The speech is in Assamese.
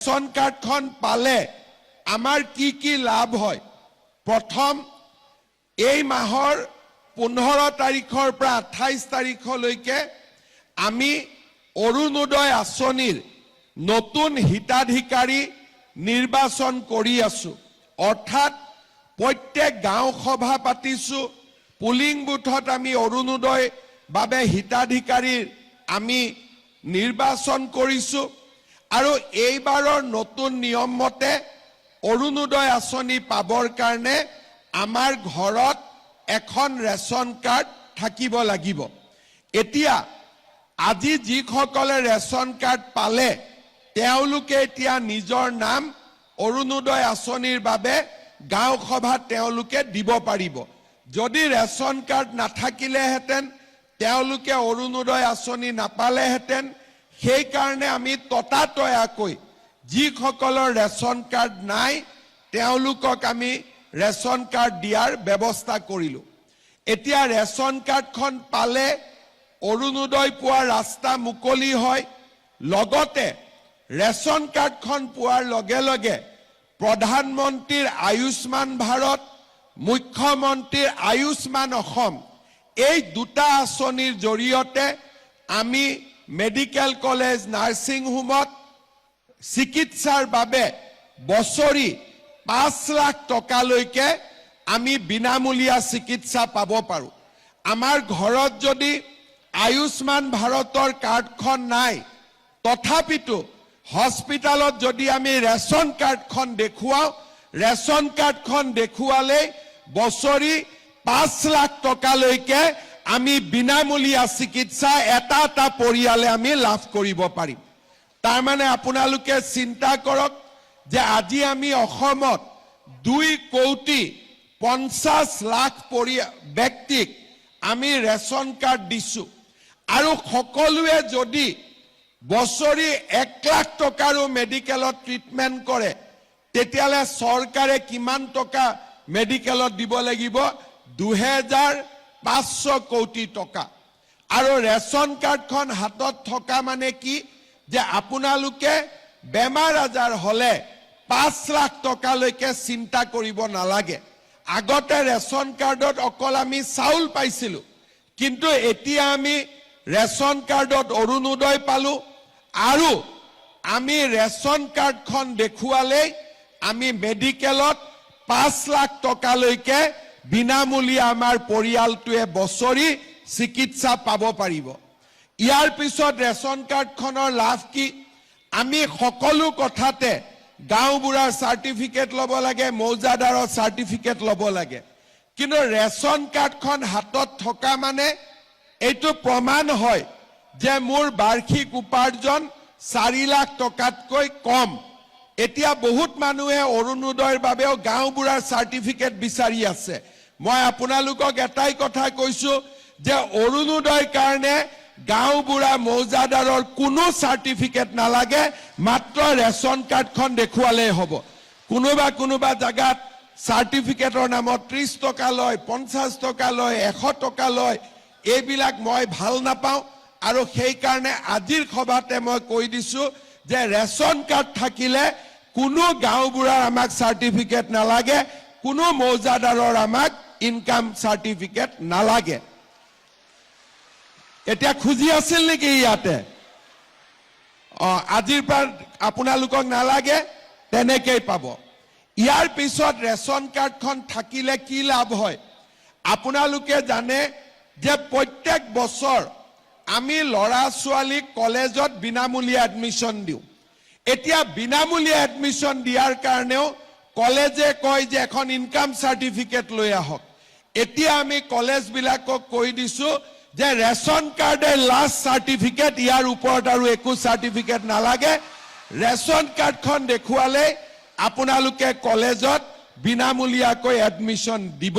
ৰেচন কাৰ্ডখন পালে আমাৰ কি লাভ হয়। প্ৰথম এই মাহৰ 15 তাৰিখৰ পৰা 28 তাৰিখলৈকে আমি অৰুণোদয় আঁচনিৰ নতুন হিতাধিকাৰী নিৰ্বাচন কৰি আছো। অৰ্থাৎ প্ৰত্যেক গাঁও সভা পাতিছো, পুলিং বুথত আমি অৰুণোদয় বাবে হিতাধিকাৰীৰ আমি নিৰ্বাচন কৰিছো। আৰু এইবাৰৰ নতুন নিয়ম মতে অৰুণোদয় আঁচনি পাবৰ কাৰণে আমাৰ ঘৰত এখন ৰেচন কাৰ্ড থাকিব লাগিব। এতিয়া আজি যিসকলে ৰেচন কাৰ্ড পালে তেওঁলোকে এতিয়া নিজৰ নাম অৰুণোদয় আঁচনিৰ বাবে গাঁও সভাত তেওঁলোকে দিব পাৰিব। যদি ৰেচন কাৰ্ড নাথাকিলেহেঁতেন তেওঁলোকে অৰুণোদয় আঁচনি নাপালেহেঁতেন। সেইকাৰণে আমি ততাতৈয়াকৈ যিসকলৰ ৰেচন কাৰ্ড নাই তেওঁলোকক আমি ৰেচন কাৰ্ড দিয়াৰ ব্যৱস্থা কৰিলো। এতিয়া ৰেচন কাৰ্ডখন পালে অৰুণোদয় পোৱাৰ ৰাস্তা মুকলি হয়। লগতে ৰেচন কাৰ্ডখন পোৱাৰ লগে লগে প্ৰধানমন্ত্ৰীৰ আয়ুষ্মান ভাৰত, মুখ্যমন্ত্ৰীৰ আয়ুষ্মান অসম এই দুটা আঁচনিৰ জৰিয়তে আমি মেডিকেল কলেজ, নাৰ্ছিং হোমত চিকিৎসাৰ বাবে বছৰি 5 লাখ টকালৈকে আমি বিনামূলীয়া চিকিৎসা পাব পাৰোঁ। আমাৰ ঘৰত যদি আয়ুষ্মান ভাৰতৰ কাৰ্ডখন নাই, তথাপিতো হস্পিটালত যদি আমি ৰেচন কাৰ্ডখন দেখুৱাওঁ, ৰেচন কাৰ্ডখন দেখুৱালে বছৰি 5 লাখ টকালৈকে আমি বিনামূলীয়া চিকিৎসা এটা পৰিয়ালে আমি লাভ কৰিব পাৰিম। তাৰ মানে আপোনালোকে চিন্তা কৰক যে আজি আমি অসমত 2,50 লাখ ব্যক্তিক আমি ৰেচন কাৰ্ড দিছো। আৰু সকলোৱে যদি বছৰি 1 লাখ টকাৰো মেডিকেলত ট্ৰিটমেণ্ট কৰে তেতিয়াহ'লে চৰকাৰে কিমান টকা মেডিকেলত দিব লাগিব? 2,500 কোটি টকা। আৰু ৰেচন কাৰ্ডখন হাতত থকা মানে কি যে আপোনালোকে বেমাৰ আজাৰ হলে 5 লাখ টকালৈকে চিন্তা কৰিব নালাগে। আগতে ৰেচন কাৰ্ডত অকল আমি চাউল পাইছিলো, কিন্তু এতিয়া আমি ৰেচন কাৰ্ডত অৰুণোদয় পালো। আৰু আমি ৰেচন কাৰ্ডখন দেখুৱালেই আমি মেডিকেলত 5 লাখ টকালৈকে বিনামূলীয়া আমাৰ পৰিয়ালটোৱে বছৰি চিকিৎসা পাব পাৰিব। ইয়াৰ পিছত ৰেচন কাৰ্ডখনৰ লাভ কি? আমি সকলো কথাতে গাঁওবুঢ়াৰ চাৰ্টিফিকেট ল'ব লাগে, মৌজাদাৰৰ চাৰ্টিফিকেট ল'ব লাগে। কিন্তু ৰেচন কাৰ্ডখন হাতত থকা মানে এইটো প্ৰমাণ হয় যে মোৰ বাৰ্ষিক উপাৰ্জন 4 লাখ টকাতকৈ কম। এতিয়া বহুত মানুহে অৰুণোদয়ৰ বাবেও গাঁওবুঢ়াৰ চাৰ্টিফিকেট বিচাৰি আছে। মই আপোনালোকক এটাই কথা কৈছো যে অৰুণোদয়ৰ কাৰণে গাঁওবুঢ়া, মৌজাদাৰৰ কোনো চাৰ্টিফিকেট নালাগে, মাত্ৰ ৰেচন কাৰ্ডখন দেখুৱালেই হ'ব। কোনোবা জাগাত চাৰ্টিফিকেটৰ নামত 30 টকা লয়, 50 টকা লয়, 100 টকা লয়। এইবিলাক মই ভাল নাপাওঁ। আৰু সেইকাৰণে আজিৰ সভাতে মই কৈ দিছো যে ৰেচন কাৰ্ড থাকিলে কোনো গাঁওবুঢ়াৰ আমাক চাৰ্টিফিকেট নালাগে, কোনো মৌজাদাৰৰ আমাক ইনকাম চাৰ্টিফিকেট নালাগে। এতিয়া খুজি আছিল নেকি ইয়াতে? আজিৰ পৰা আপোনালোকক নালাগে, তেনেকেই পাব। ইয়াৰ পিছত ৰেচন কাৰ্ডখন থাকিলে কি লাভ হয় আপোনালোকে জানে যে প্ৰত্যেক বছৰ আমি ল'ৰা ছোৱালীক কলেজত বিনামূলীয়া এডমিশ্যন দিওঁ। এতিয়া বিনামূলীয়া এডমিশ্যন দিয়াৰ কাৰণেও কলেজে কয় যে এখন ইনকাম চাৰ্টিফিকেট লৈ আহক। এতিয়া আমি কলেজবিলাকক কৈ দিছো যে ৰেচন কাৰ্ডে লাষ্ট চাৰ্টিফিকেট, ইয়াৰ ওপৰত আৰু একো চাৰ্টিফিকেট নালাগে। ৰেচন কাৰ্ডখন দেখুৱালে আপোনালোকে কলেজত বিনামূলীয়াকৈ এডমিশ্যন দিব।